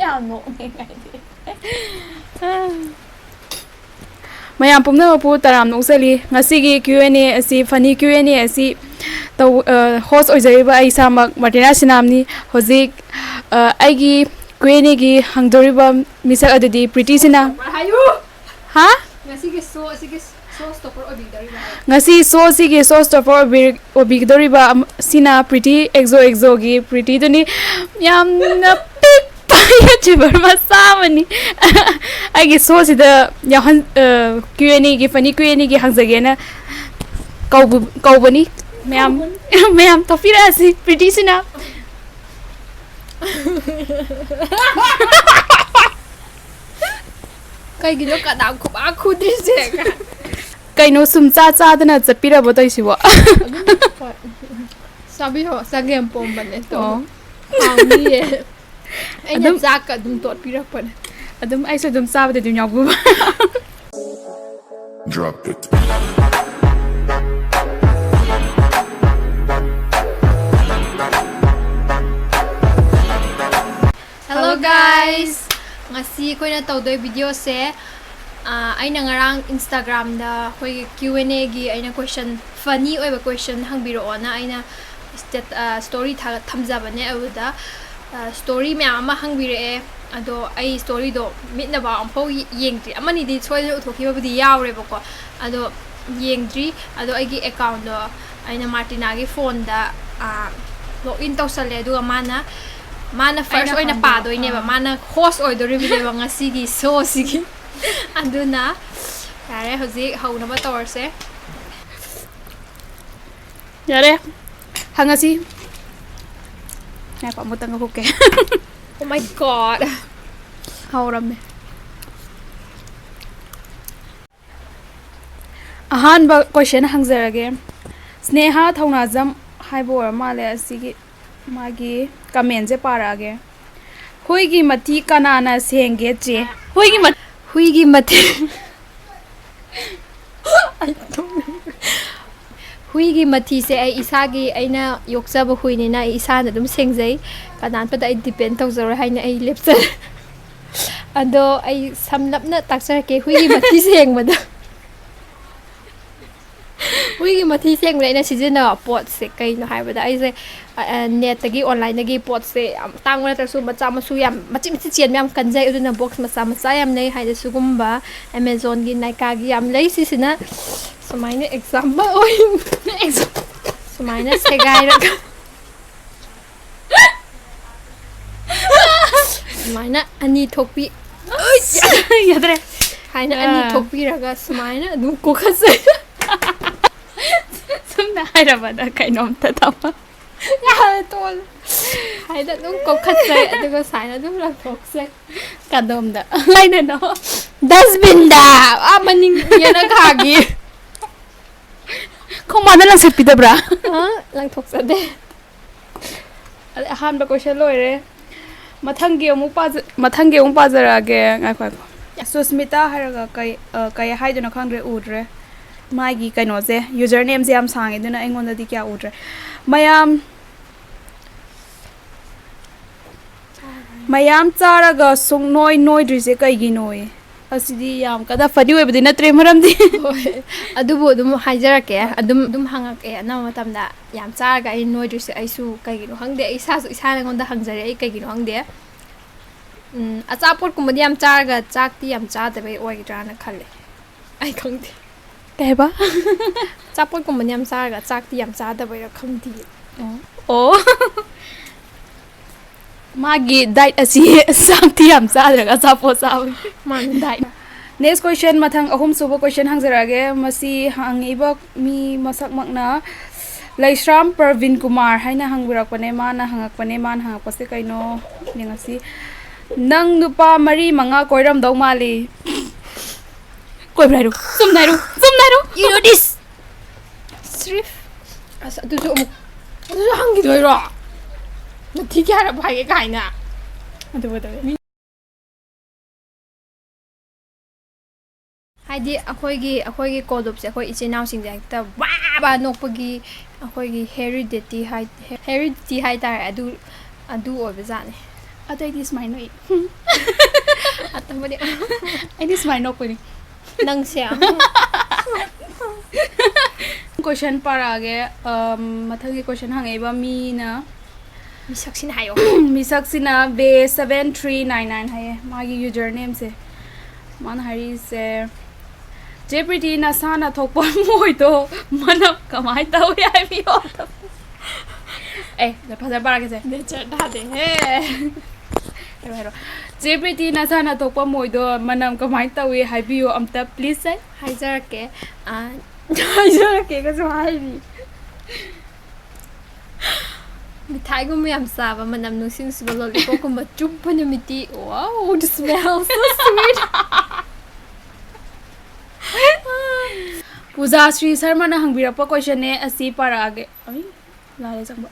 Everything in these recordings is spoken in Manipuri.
ꯌꯥꯝ ꯅꯣꯛꯅꯤꯡꯉꯥꯏꯗꯤ ꯃꯌꯥꯝ ꯄꯨꯝꯅꯃꯛꯄꯨ ꯇꯔꯥꯝ ꯅꯣꯛꯆꯔꯤ ꯉꯁꯤꯒꯤ QnA ꯑꯁꯤ ꯐꯅꯤ QnA ꯑꯁꯤ host ꯑꯣꯏꯖꯔꯤꯕ ꯑꯩ ꯏꯁꯥꯃꯛ Martina Sinamni ꯍꯧꯖꯤꯛ ꯑꯩꯒꯤ QnAꯒꯤ ꯍꯪꯗꯣꯔꯤꯕ ꯃꯤꯁꯛ ꯑꯗꯨꯗꯤ Pretty Sinam ꯍꯥ ꯉꯁꯤꯒꯤ ꯁꯣ ꯑꯁꯤꯒꯤ ꯁꯣ ꯁ꯭ꯇꯣꯄꯔ ꯑꯣꯏꯕꯤꯗꯧꯔꯤꯕ ngasi so sige so stopper obigdoriba sina pretty XOXO gi pretty duni yamna pik payachibar masamani aigi so sida yahan QnA gi fani QnA gi hangzagena kaubani mayam topira si pretty sina kaigino kadam khuba khudrise kaino sumcha chadana chapirabo toisibo sabi ho sagem pombane to hauniye aina jak adum tot pirakpane adum aiso adum sabade dum yagu Drop it. Hello guys, ngasi koina tawdoi video se aina ngarang Instagram da hoi Q&A gi aina question funny oiba question hangbiro na aina story thamjabane abuda story me ama hangbire ado ai story do mitna ba ampo yengdri amani di choi uthokiba budi yawre bako ado yengdri ado ai gi account do aina Martina gi phone da login tawsale adu mana first oina pa doineba mana host oidoribideba ngasigi so sigi aduna yare hoji haunaba torse yare hangasi na pa mutang ko ke oh my god hauram ahan ba question hangzarage sneha thaunajam haibo male asigi magi comment je parage huigi mati kanana senge che huigi mati huigi mati se ai isagi aina yokjaba huini na isana dum sengjai kanan pada ai depend tawjaro haina ai lepsar ado ai samlapna taksar ke huigi mati sengmada huigi mati sengmada ina sijina pot se kaino haibada ai se net tagi online tagi pot se tangona tasu macha masu yam machi chen yam kanjai uduna box macha yam nei haida sugumba Amazon gi Naika gi yam lei sisina sumaina example oi sumaina segaira sumaina ani thokpi yadre haina ani thokpi raga sumaina dum kokhase sumna hairabada kainom ta tama ya tol haida dum kokhase adugo saina dum la thokse kadom da haina no dustbin da amaning yana khagi komana lang set pidabra lang thoksa de ahan ba question loire mathangi amuk pazarage ngai Susmita haraga kai haiduna khangre udre magi kaino je username je am sangi duna engonda di kya udre mayam charaga sung noi drise kai gi noi asidi yam kada fadi we bidi natre maramdi adubo dum haijarake dum hangake na matamda yam charaga ai noi drise ai su kai gi no hangde ai sa su isa ngonda hangjare ai kai gi no hangde achapot kumadi yam charaga chakti yam cha de bai oi drana khalle ai khangde kaiba chapot kumadi yam charaga chakti yam cha de bai ra khangdi oh magi diet asi samti yam chadraga chapot chawi man diet next question mathang ahum subo question hangjarage masi hangiba mi masak makna Laisram Parvin Kumar haina hangbirakpane mana hangakpane man hangakpase kaino ningasi nang nupa mari manga koiram dau mali koibrairu sumnairu you know this strip asa duju hangi doiro nathi kya ra bhai kaina adu badawe haidi akhoi gi kodop se akhoi ichinaw sing jakta ba nokpagi akhoi gi heredity hai tar adu oibajane ꯑꯇꯩꯗꯤ ꯁꯨꯃꯥꯏꯅ ꯅꯣꯛꯏ ꯑꯇꯣꯞꯄꯗꯤ ꯑꯩꯗꯤ ꯁꯨꯃꯥꯏꯅ ꯅꯣꯛꯄꯅꯤ ꯅꯪꯁꯦ ꯀꯣꯏꯁꯟ ꯄꯥꯔꯛꯑꯒꯦ ꯃꯊꯪꯒꯤ ꯀꯣꯏꯁꯟ ꯍꯪꯉꯛꯏꯕ ꯃꯤꯅ ꯃꯤꯁꯛꯁꯤꯅ ꯍꯥꯏꯌꯣ ꯃꯤꯁꯛꯁꯤꯅ ꯕे7399 ꯍꯥꯏꯌꯦ ꯃꯥꯒꯤ ꯌꯨꯖꯔ ꯅꯦꯝꯁꯦ ꯃꯥꯅ ꯍꯥꯏꯔꯤꯁꯦ ꯆꯦ ꯄ꯭ꯔꯤꯇꯤ ꯅꯁꯥꯅ ꯊꯣꯛꯄ ꯃꯣꯏꯗꯣ ꯃꯅꯝ ꯀꯃꯥꯏꯅ ꯇꯧꯏ ꯍꯥꯏꯕꯤꯌꯣ ꯐꯖꯅ ꯄꯥꯔꯛꯀꯦꯁꯦ ꯅꯦꯆꯔ ꯇꯥꯗꯦꯍꯦ ꯍꯥꯏꯔꯣ ꯆꯦ ꯄ꯭ꯔꯤꯇꯤ ꯅꯁꯥꯅ ꯊꯣꯛꯄ ꯃꯣꯏꯗꯣ ꯃꯅꯝ ꯀꯃꯥꯏꯅ ꯇꯧꯏ ꯍꯥꯏꯕꯤꯌꯣ ꯑꯝꯇ ꯄ꯭ꯂꯤꯖ ꯍꯥꯏꯖꯔꯛꯀꯦ ꯍꯥꯏꯖꯔꯛꯀꯦꯒꯁꯨ ꯍꯥꯏꯔꯤ ꯃꯤꯊꯥꯏꯒꯨꯝꯕ ꯌꯥꯝ ꯆꯥꯕ ꯃꯅꯝ ꯅꯨꯡꯁꯤꯕ ꯂꯣꯂꯤꯄꯣꯞꯀꯨꯝꯕ ꯆꯨꯞꯄ ꯅꯨꯃꯤꯠꯇꯤ ꯋꯥꯎ the smell so sweet ꯄꯨꯖꯥ ꯁ꯭ꯔꯤ ꯁꯔꯃꯅ ꯍꯪꯕꯤꯔꯛꯄ ꯀꯣꯏꯁꯟꯅꯦ ꯑꯁꯤ ꯄꯥꯔꯛꯑꯒꯦ ꯂꯥꯜꯂꯦ ꯆꯪꯕ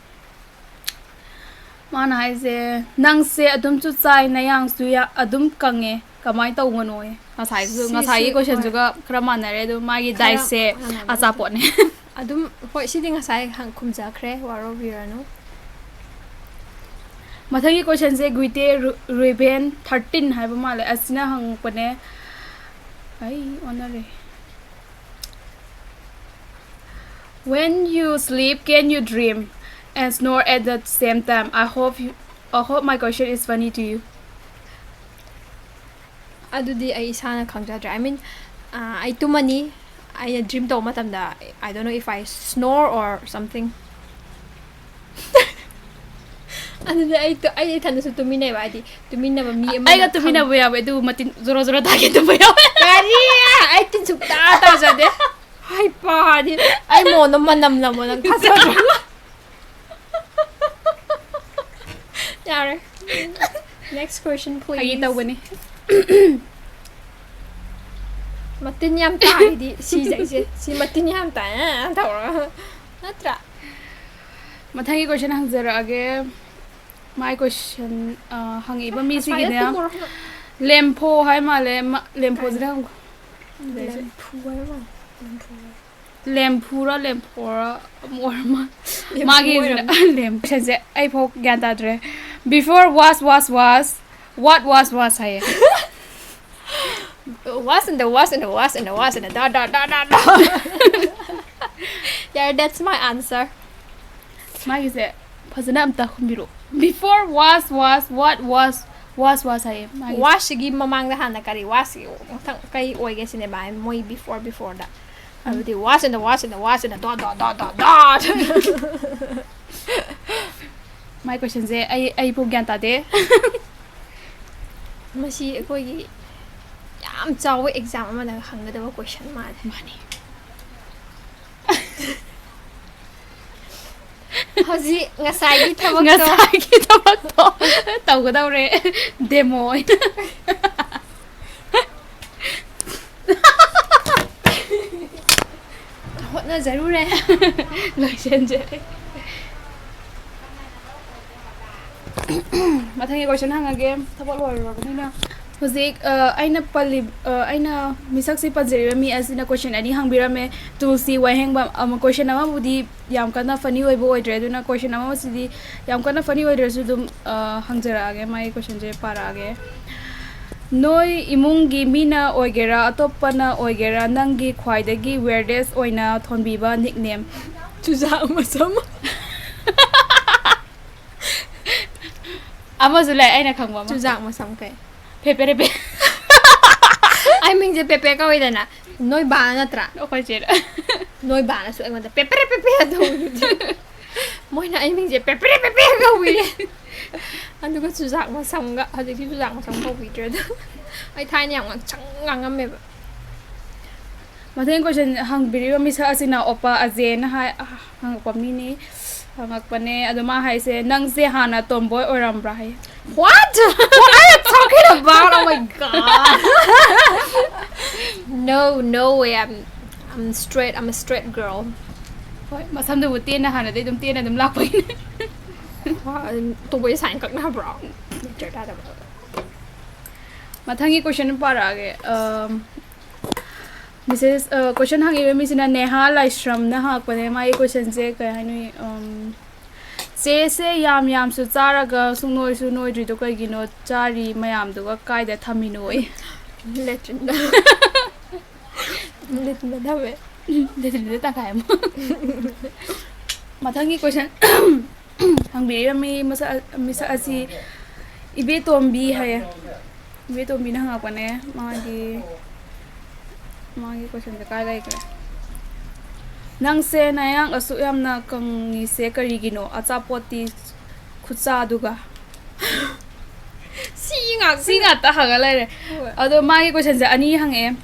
ꯃꯥꯅ ꯍꯥꯏꯁꯦ ꯅꯪꯁꯦ ꯑꯗꯨꯝꯁꯨ ꯆꯥꯏ ꯅꯌꯥꯡꯁꯨ ꯑꯗꯨꯝ ꯀꯪꯉꯦ ꯀꯃꯥꯏꯅ ꯇꯧꯕꯅꯣꯌꯦ ꯉꯁꯥꯏꯒꯤ ꯀꯣꯏꯁꯟꯁꯨꯒ ꯈꯔ ꯃꯥꯟꯅꯔꯦ ꯑꯗꯨ ꯃꯥꯒꯤ ꯗꯥꯏꯠꯁꯦ ꯑꯆꯥꯄꯣꯠꯅꯦ ꯑꯗꯨꯝ ꯍꯣꯏ ꯁꯤꯗꯤ ꯉꯁꯥꯏ ꯈꯨꯝꯖꯈ꯭ꯔꯦ ꯋꯥꯔꯧꯕꯤꯔꯅꯨ ꯃꯊꯪꯒꯤ ꯀꯣꯏꯁꯟꯁꯦ ꯒꯨꯏꯇꯦ ꯔꯨꯏꯕꯦꯟ 13 ꯍꯥꯏꯕ ꯃꯥꯜꯂꯦ ꯑꯁꯤꯅ ꯍꯪꯉꯛꯄꯅꯦ ꯑꯩ ꯑꯣꯟꯅꯔꯦ When you sleep, can you dream and snore at the same time? I hope my question is funny to you. ꯑꯗꯨꯗꯤ ꯑꯩ ꯏꯁꯥꯅ ꯈꯪꯖꯗ꯭ꯔꯦ I mean ꯑꯩ ꯇꯨꯝꯃꯅꯤ ꯑꯩꯅ ꯗ꯭ꯔꯤꯝ ꯇꯧꯕ ꯃꯇꯝꯗ I don't know if I snore or something ꯑꯗꯨꯗꯤ ꯑꯩ ꯏꯊꯟꯗꯁꯨ ꯇꯨꯃꯤꯟꯅꯩꯕ ꯍꯥꯏꯗꯤ ꯇꯨꯃꯤꯟꯅꯕ ꯃꯤ ꯑꯃ ꯑꯩꯒ ꯇꯨꯃꯤꯟꯅꯕ ꯌꯥꯎꯋꯦ ꯑꯗꯨ ꯃꯇꯤꯟ ꯖꯣꯔꯣ ꯖꯣꯔꯣ ꯇꯥꯒꯦ ꯇꯨꯝꯕ ꯌꯥꯎꯋꯦ ꯀꯔꯤ ꯑꯩ ꯇꯤꯟ ꯁꯨꯛꯇꯥ ꯇꯥꯖꯗꯦ ꯍꯥꯏ ꯄꯥꯗꯤ ꯑꯩ ꯃꯣꯟꯗ ꯃꯅꯝ ꯅꯝꯃꯣ ꯅꯪ ꯊꯥꯖꯗ꯭ꯔꯣ ꯌꯥꯔꯦ next question please ꯐꯥꯒꯤ ꯇꯧꯕꯅꯤ ꯃꯇꯤꯟ ꯌꯥꯝ ꯇꯥꯔꯤꯗꯤ ꯁꯤꯖꯩꯁꯦ ꯁꯤ ꯃꯇꯤꯟ ꯌꯥꯝ ꯇꯥꯏ ꯇꯧꯔꯒ ꯅꯠꯇ꯭ꯔꯥ ꯃꯊꯪꯒꯤ ꯀꯣꯏꯁꯟ ꯍꯪꯖꯔꯛꯑꯒꯦ ꯃꯥꯏ ꯀꯣꯏꯁꯟ ꯍꯪꯉꯛꯏꯕ ꯃꯤꯁꯤꯒꯤꯅꯦ ꯂꯦꯝꯐꯣ ꯍꯥꯏ ꯃꯥꯜꯂꯦ ꯂꯦꯝꯐꯣꯁꯤꯗ ꯂꯦꯝꯐꯨꯔ ꯂꯦꯝꯐꯣꯔ ꯑꯣꯏꯔ ꯃꯥꯒꯤ ꯀꯣꯏꯁꯟꯁꯦ ꯑꯩꯐꯥꯎ ꯒ꯭ꯌꯥꯟ ꯇꯥꯗ꯭ꯔꯦ ꯕꯤꯐꯣꯔ what was ꯍꯥꯏꯌꯦ was and da yeah that's my answer ꯃꯥꯒꯤꯁꯦ ꯐꯖꯅ ꯑꯝꯇ ꯈꯨꯝꯕꯤꯔꯛꯑꯣ before what was ꯍꯥꯏꯌꯦ washigi mamangda hana kari washigi mthang kai oige sineba moi before da abudi wash and da my question se ai pu gyan ta de masi akoigi yam chawe exam ama na hangadaba question mani Hoji ngasai gi tabak to tawgadawre demo hotna zarur hai loisenjare mathang question hangage thabak loirobnina Hozik aina misaksi pajeriba mi asina question ani hangbirame tulsi wahengba question ama budi yam kana funny oibo oidre duna question ama sidi yam kana funny oidre su dum hangjarage mai question je parage noi imungi mina oigera atopana oigera nangi khwaidagi weirdest oina thonbiba nickname chuja masam ama zulai aina khangba chuja masam kai pepe I mean je pepe ka oidana noi ba natra okoi chera noi ba na su ai pepe do moina I mean je pepe ka oide anduga chuja masam ga hadi ki chuja masam ko vidre ai thai ne yang chang me matheng question hangbiriwa misa asina opa ajen ha hangpamni ni hangakpane aduma haise nangse hana tomboy orambra hai What are you talking about? Oh my god. No way. I'm straight. I'm a straight girl. Hoi masam de tena hana de dum tena dum lakpai to boy sign kak na bro. Mathangi question parage Mrs. question hangi misina neha laishram na hakpane mai question se kai hanui ꯆꯦꯁꯦ ꯌꯥꯝꯁꯨ ꯆꯥꯔꯒ ꯁꯨꯡꯅꯣꯏꯁꯨ ꯅꯣꯏꯗ꯭ꯔꯤꯗꯣ ꯀꯩꯒꯤꯅꯣ ꯆꯥꯔꯤ ꯃꯌꯥꯝꯗꯨꯒ ꯀꯥꯏꯗ ꯊꯝꯃꯤꯅꯣꯌꯦ ꯂꯦꯇ꯭ꯔꯤꯟꯗ ꯂꯦꯇ꯭ꯔꯤꯟꯗ ꯊꯝꯃꯦ ꯂꯦꯇ꯭ꯔꯤꯟꯗ ꯇꯪꯈꯥꯏ ꯑꯃ ꯃꯊꯪꯒꯤ ꯀꯣꯏꯁꯟ ꯍꯪꯕꯤꯔꯝꯃꯤ ꯃꯤꯁꯛ ꯑꯁꯤ ꯏꯕꯦꯇꯣꯝꯕꯤ ꯍꯥꯏꯌꯦ ꯏꯕꯦꯇꯣꯝꯕꯤꯅ ꯍꯪꯉꯛꯄꯅꯦ ꯃꯥꯒꯤ ꯀꯣꯏꯁꯟꯁꯦ ꯀꯥꯏ ꯂꯩꯈ꯭ꯔꯦ ꯅꯪꯁꯦ ꯅꯌꯥꯡ ꯑꯁꯨꯛ ꯌꯥꯝꯅ ꯀꯪꯉꯤꯁꯦ ꯀꯔꯤꯒꯤꯅꯣ ꯑꯆꯥꯄꯣꯠꯇꯤ ꯈꯨꯠꯆꯥꯗꯨꯒ ꯁꯤ ꯉꯥꯛꯇ ꯍꯪꯉ ꯂꯩꯔꯦ ꯑꯗꯣ ꯃꯥꯒꯤ ꯀꯣꯏꯁꯟꯁꯦ ꯑꯅꯤ ꯍꯪꯉꯛꯑꯦ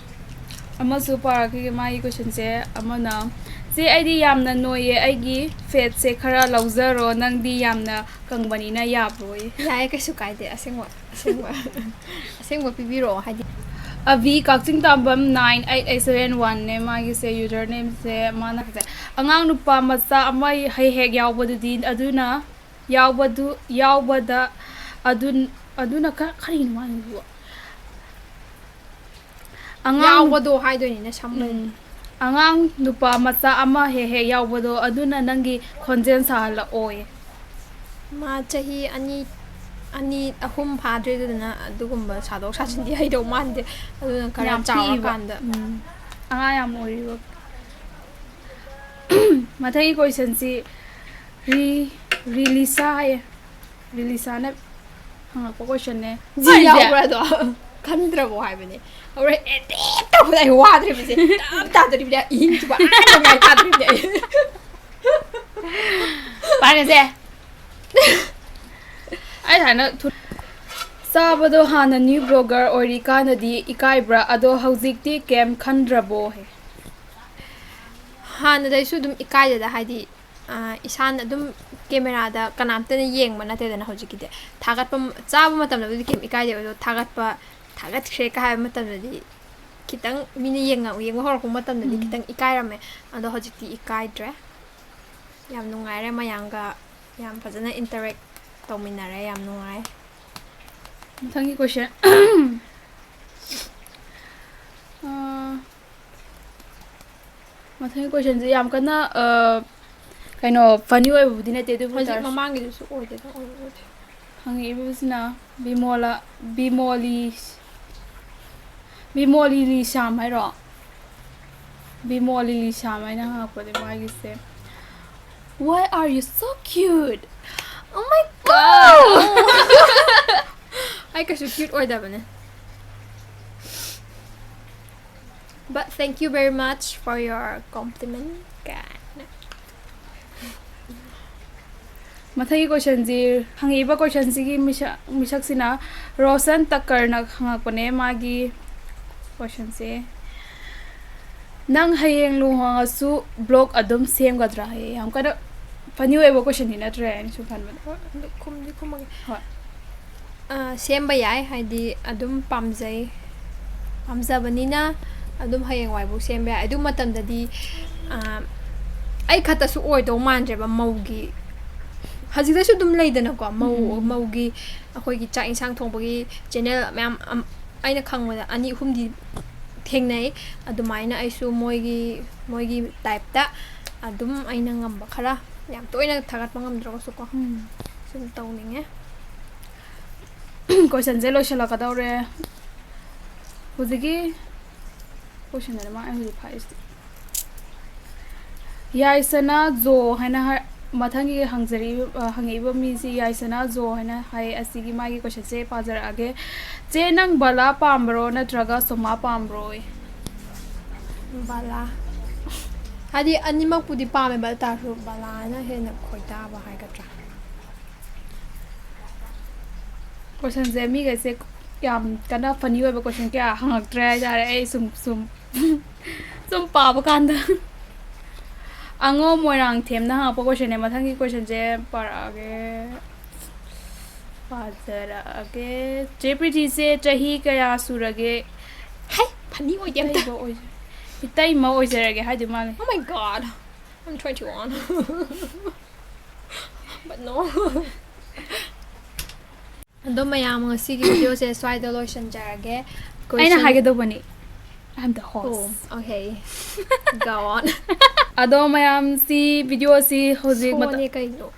ꯑꯃꯁꯨ ꯄꯥꯔꯛꯈꯤꯒꯦ ꯃꯥꯒꯤ ꯀꯣꯏꯁꯟꯁꯦ ꯑꯃꯅ ꯆꯦ ꯑꯩꯗꯤ ꯌꯥꯝꯅ ꯅꯣꯏꯌꯦ ꯑꯩꯒꯤ ꯐꯦꯠꯁꯦ ꯈꯔ ꯂꯧꯖꯔꯣ ꯅꯪꯗꯤ ꯌꯥꯝꯅ ꯀꯪꯕꯅꯤꯅ ꯌꯥꯕ꯭ꯔꯣꯌꯦ ꯌꯥꯏ ꯀꯩꯁꯨ ꯀꯥꯏꯗꯦ ꯑꯁꯦꯡꯕ ꯄꯤꯕꯤꯔꯛꯑꯣ ꯍꯥꯏꯗꯤ ꯑꯚꯤ ꯀꯛꯆꯤꯡ ꯇꯥꯕꯝ 98871ꯅꯦ ꯃꯥꯒꯤꯁꯦ ꯌꯨꯖꯔ ꯅꯦꯝꯁꯦ ꯃꯥꯅ ꯑꯉꯥꯡ ꯅꯨꯄꯥ ꯃꯆꯥ ꯑꯃ ꯍꯦꯛ ꯌꯥꯎꯕꯗꯨꯗꯤ ꯑꯗꯨꯅ ꯌꯥꯎꯕꯗ ꯑꯗꯨꯅ ꯀꯔꯤꯅꯣ ꯃꯥꯒꯤꯗꯨꯕꯣ ꯌꯥꯎꯕꯗꯣ ꯍꯥꯏꯗꯣꯏꯅꯤꯅ ꯁꯝꯕꯅꯤ ꯑꯉꯥꯡ ꯅꯨꯄꯥ ꯃꯆꯥ ꯑꯃ ꯍꯦꯛ ꯌꯥꯎꯕꯗꯣ ꯑꯗꯨꯅ ꯅꯪꯒꯤ ꯈꯣꯟꯖꯦꯜ ꯁꯥꯍꯜꯂꯛꯑꯣꯌꯦ ꯃꯥ ꯆꯍꯤ ꯑꯅꯤ ꯑꯍꯨꯝ ꯐꯥꯗ꯭ꯔꯦꯗꯅ ꯑꯗꯨꯒꯨꯝꯕ ꯁꯥꯗꯣꯛ ꯁꯥꯖꯤꯟꯗꯤ ꯍꯩꯗꯧ ꯃꯥꯟꯗꯦ ꯑꯗꯨꯅ ꯈꯔ ꯌꯥꯝ ꯄꯤꯛꯏꯕ ꯆꯥꯎꯔꯀꯥꯟꯗ ꯑꯉꯥꯡ ꯌꯥꯝ ꯑꯣꯏꯔꯤꯕ ꯃꯊꯪꯒꯤ ꯀꯣꯏꯁꯟꯁꯤ ꯔꯤꯂꯤꯁꯥ ꯍꯥꯏꯌꯦ ꯔꯤꯂꯤꯁꯥꯅ ꯍꯪꯉꯛꯄ ꯀꯣꯏꯁꯟꯅꯦ ꯖꯤ ꯌꯥꯎꯕ꯭ꯔꯥꯗꯣ ꯈꯟꯗ꯭ꯔꯕꯣ ꯍꯥꯏꯕꯅꯦ ꯍꯣꯔꯦꯟ ꯑꯦꯗꯤꯠ ꯇꯧꯕꯗ ꯑꯩ ꯋꯥꯗ꯭ꯔꯤꯕꯁꯦ ꯇꯞ ꯇꯥꯗꯣꯔꯤꯕꯅꯦ ꯏꯍꯤꯡꯁꯨꯕ ꯅꯨꯡꯉꯥꯏ ꯇꯥꯗꯣꯔꯤꯕꯅꯦ ꯑꯩ ꯄꯥꯔꯁꯦ ꯑꯩ ꯍꯥꯟꯅ ꯆꯥꯕꯗꯣ ꯍꯥꯟꯅ ꯅ꯭ꯌꯨ ꯕ꯭ꯂꯣꯒꯔ ꯑꯣꯏꯔꯤꯀꯥꯟꯗꯗꯤ ꯏꯀꯥꯏꯕ꯭ꯔꯥ ꯑꯗꯣ ꯍꯧꯖꯤꯛꯇꯤ ꯀꯩꯝ ꯈꯟꯗ꯭ꯔꯕꯣ ꯍꯥꯟꯅꯗꯩꯁꯨ ꯑꯗꯨꯝ ꯏꯀꯥꯏꯗꯦꯗ ꯍꯥꯏꯗꯤ ꯏꯁꯥꯅ ꯑꯗꯨꯝ ꯀꯦꯃꯦꯔꯥꯗ ꯀꯅꯥꯝꯇꯅ ꯌꯦꯡꯕ ꯅꯠꯇꯦꯗꯅ ꯍꯧꯖꯤꯛꯀꯤꯗꯤ ꯊꯥꯒꯠꯄ ꯆꯥꯕ ꯃꯇꯝꯗꯕꯨꯗꯤ ꯀꯩꯝ ꯏꯀꯥꯏꯗꯦꯕ ꯑꯗꯣ ꯊꯥꯒꯠꯈ꯭ꯔꯦ ꯍꯥꯏꯕ ꯃꯇꯝꯗꯗꯤ ꯈꯤꯇꯪ ꯃꯤꯅ ꯌꯦꯡꯕ ꯍꯧꯔꯛꯄ ꯃꯇꯝꯗꯗꯤ ꯈꯤꯇꯪ ꯏꯀꯥꯏꯔꯝꯃꯦ ꯑꯗꯣ ꯍꯧꯖꯤꯛꯇꯤ ꯏꯀꯥꯏꯗ꯭ꯔꯦ ꯌꯥꯝ ꯅꯨꯡꯉꯥꯏꯔꯦ ꯃꯌꯥꯝꯒ ꯌꯥꯝ ꯐꯖꯅ ꯏꯟꯇꯔꯦꯛ ꯇꯧꯃꯤꯟꯅꯔꯦ ꯌꯥꯝ ꯅꯨꯡꯉꯥꯏ ꯃꯊꯪꯒꯤ ꯀꯣꯏꯁꯟ ꯃꯊꯪꯒꯤ ꯀꯣꯏꯁꯟꯁꯦ ꯌꯥꯝ ꯀꯟꯅ ꯀꯩꯅꯣ ꯐꯅꯤ ꯑꯣꯏꯕꯕꯨꯗꯤ ꯅꯠꯇꯦ ꯑꯗꯨꯕꯨ ꯍꯧꯖꯤꯛ ꯃꯃꯥꯡꯒꯤꯗꯨꯁꯨ ꯑꯣꯏꯗꯦꯗ ꯍꯪꯉꯛꯏꯕꯁꯤꯅ ꯕꯤꯃꯣꯂꯤ ꯂꯤꯁꯥꯝ ꯍꯥꯏꯔꯣ ꯕꯤꯃꯣꯂꯤ ꯂꯤꯁꯥꯝ ꯍꯥꯏꯅ ꯍꯪꯉꯛꯄꯅꯦ ꯃꯥꯒꯤꯁꯦ Why are you so cute? Oh my god! ꯑꯩ ꯀꯩꯁꯨ cute ꯑꯣꯏꯗꯕꯅꯦ. But thank you very much for your compliment. ꯃꯊꯪꯒꯤ ꯀꯣꯏꯁꯟꯁꯤ ꯍꯪꯉꯛꯏꯕ ꯀꯣꯏꯁꯟꯁꯤꯒꯤ ꯃꯤꯁꯛꯁꯤꯅ ꯔꯣꯁꯟ ꯇꯛꯀꯔꯅ ꯍꯪꯉꯛꯄꯅꯦ ꯃꯥꯒꯤ ꯀꯣꯏꯁꯟꯁꯦ ꯅꯪ ꯍꯌꯦꯡ ꯂꯨꯍꯣꯡꯉꯁꯨ ꯕ꯭ꯂꯣꯛ ꯑꯗꯨꯝ ꯁꯦꯝꯒꯗ꯭ꯔꯥ ꯍꯌꯦ ꯌꯥꯝ ꯀꯟꯅ ꯐꯅꯤ ꯑꯣꯏꯕ ꯀꯣꯏꯁꯟꯗꯤ ꯅꯠꯇ꯭ꯔꯦ ꯑꯩꯅ ꯁꯨꯝ ꯈꯟꯕꯗ ꯈꯨꯝꯃꯒꯦ ꯍꯣꯏ ꯁꯦꯝꯕ ꯌꯥꯏ ꯍꯥꯏꯗꯤ ꯑꯗꯨꯝ ꯄꯥꯝꯖꯕꯅꯤꯅ ꯑꯗꯨꯝ ꯍꯌꯦꯡꯋꯥꯏꯐꯥꯎ ꯁꯦꯝꯕ ꯌꯥꯏ ꯑꯗꯨ ꯃꯇꯝꯗꯗꯤ ꯑꯩ ꯈꯛꯇꯁꯨ ꯑꯣꯏꯗꯧ ꯃꯥꯟꯗ꯭ꯔꯦꯕ ꯃꯧꯒꯤ ꯍꯧꯖꯤꯛꯇꯁꯨ ꯑꯗꯨꯝ ꯂꯩꯗꯅꯀꯣ ꯃꯧꯒꯤ ꯑꯩꯈꯣꯏꯒꯤ ꯆꯥꯛ ꯏꯟꯁꯥꯡ ꯊꯣꯡꯕꯒꯤ ꯆꯦꯅꯦꯜ ꯃꯌꯥꯝ ꯑꯩꯅ ꯈꯪꯕꯗ 2-3ꯗꯤ ꯊꯦꯡꯅꯩ ꯑꯗꯨꯃꯥꯏꯅ ꯑꯩꯁꯨ ꯃꯣꯏꯒꯤ ꯇꯥꯏꯞꯇ ꯑꯗꯨꯝ ꯑꯩꯅ ꯉꯝꯕ ꯈꯔ ꯌꯥꯝ ꯇꯣꯏꯅ ꯊꯥꯒꯠꯄ ꯉꯝꯗ꯭ꯔꯒꯁꯨꯀꯣ ꯁꯨꯝ ꯇꯧꯅꯤꯡꯉꯦ ꯀꯣꯏꯁꯟꯁꯦ ꯂꯣꯏꯁꯤꯜꯂꯛꯀꯗꯧꯔꯦ ꯍꯧꯖꯤꯛꯀꯤ ꯀꯣꯏꯁꯟꯗꯅ ꯃꯥ ꯍꯧꯖꯤꯛ ꯐꯥꯏꯁꯦ ꯌꯥꯏꯁꯅꯥ ꯖꯣ ꯍꯥꯏꯅ ꯃꯊꯪꯒꯤ ꯍꯪꯉꯛꯏꯕ ꯃꯤꯁꯤ ꯌꯥꯏꯁꯅꯥ ꯖꯣ ꯍꯥꯏꯅ ꯍꯥꯏ ꯑꯁꯤꯒꯤ ꯃꯥꯒꯤ ꯀꯣꯏꯁꯟꯁꯦ ꯄꯥꯖꯔꯛꯑꯒꯦ ꯆꯦ ꯅꯪ ꯕꯂꯥ ꯄꯥꯝꯕ꯭ꯔꯣ ꯅꯠꯇ꯭ꯔꯒ ꯁꯣꯃꯥ ꯄꯥꯝꯕ꯭ꯔꯣ ꯕꯂꯥ ꯍꯥꯏꯗꯤ ꯑꯅꯤꯃꯛꯄꯨꯗꯤ ꯄꯥꯝꯃꯦꯕ ꯑꯗꯨꯇꯥꯔꯁꯨ ꯕꯂꯥꯅ ꯍꯦꯟꯅ ꯈꯣꯏꯗꯥꯕ ꯍꯥꯏꯒꯗ꯭ꯔꯥ ꯀꯣꯏꯁꯟꯁꯦ ꯃꯤꯈꯩꯁꯦ ꯌꯥꯝ ꯀꯟꯅ ꯐꯅꯤ ꯑꯣꯏꯕ ꯀꯣꯏꯁꯟ ꯀꯌꯥ ꯍꯪꯉꯛꯇ꯭ꯔꯦ ꯍꯥꯏꯇꯥꯔꯦ ꯑꯩ ꯁꯨꯝ ꯄꯥꯕ ꯀꯥꯟꯗ ꯑꯉꯣ ꯃꯣꯏꯔꯥꯡꯊꯦꯝꯅ ꯍꯪꯉꯛꯄ ꯀꯣꯏꯁꯟꯅꯦ ꯃꯊꯪꯒꯤ ꯀꯣꯏꯁꯟꯁꯦ ꯄꯥꯖꯔꯛꯑꯒꯦ ꯆꯦ ꯄ꯭ꯔꯤꯇꯤꯁꯦ ꯆꯍꯤ ꯀꯌꯥ ꯁꯨꯔꯒꯦ ꯐꯅꯤ ꯑꯣꯏꯗꯦ ꯑꯝꯇ ꯏꯇꯩꯃ ꯑꯣꯏꯖꯔꯒꯦ ꯍꯥꯏꯗꯤ ꯃꯥꯜꯂꯦ Oh my god I'm 21 but no ꯑꯗꯣ ꯃꯌꯥꯝ ꯉꯁꯤꯒꯤ ꯚꯤꯗꯤꯑꯣꯁꯦ ꯁ꯭ꯋꯥꯏꯗ ꯂꯣꯏꯁꯤꯟꯖꯔꯒꯦ ꯑꯩꯅ ꯍꯥꯏꯒꯗꯧꯕꯅꯤ I'm the Oh, host. okay. Go on. ꯑꯗꯣ ꯃꯌꯥꯝꯁꯤ ꯚꯤꯗꯤꯑꯣꯁꯤ ꯍꯧꯖꯤꯛ ꯁꯣꯅꯦ ꯀꯩꯅꯣ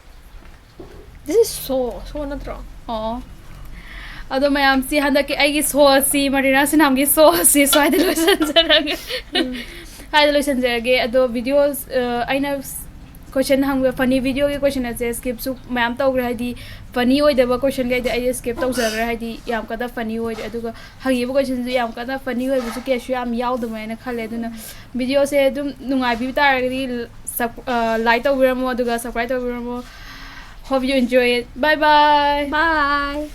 This is so natro. Oh. Ado mayam si handa ki ai gi so si Martina Sinam gi so si so ai delo sanjarage. Ai delo sanjarage ado videos aina question hang funny video ki question ase skip su mayam taw gra di funny oi deba question ga di ai skip taw jar gra di yam kada funny oi aduga hangi bu question ju yam kada funny oi bu ke shu yam yaw dum na khale duna video se dum nungai bi tar di like taw gra mo aduga subscribe taw gra mo. Hope you enjoy it. Bye bye. Bye.